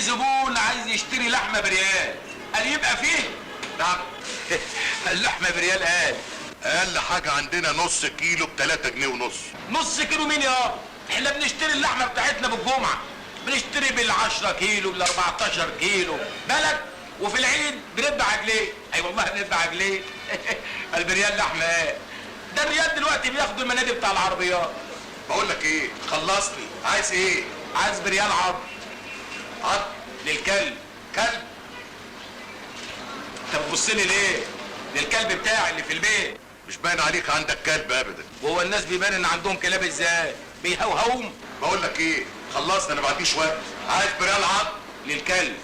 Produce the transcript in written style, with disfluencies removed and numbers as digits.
زبون عايز يشتري لحمه بريال، قال يبقى فيه. نعم. اللحمه بريال قال. اقل حاجه عندنا نص كيلو ب3 جنيه ونص. نص كيلو مين يا؟ احنا بنشتري اللحمه بتاعتنا بالجمعه، بنشتري بال10 كيلو بال14 كيلو بلد، وفي العيد بنذبح عجليه. اي والله بنذبح عجليه. البريال لحمه ايه؟ ده الريال دلوقتي بياخدوا المنادي بتاع العربيات. بقول لك ايه، خلصني. عايز ايه؟ عايز بريال عظم. عض للكلب. كلب؟ انت بتبص لي ليه؟ للكلب بتاعي اللي في البيت. مش باين عليك عندك كلب ابدا. وهو الناس بيبان ان عندهم كلاب ازاي؟ بيهوهوم. بقول لك ايه، خلصنا، انا ما عنديش وقت. عايز بريال عض للكلب.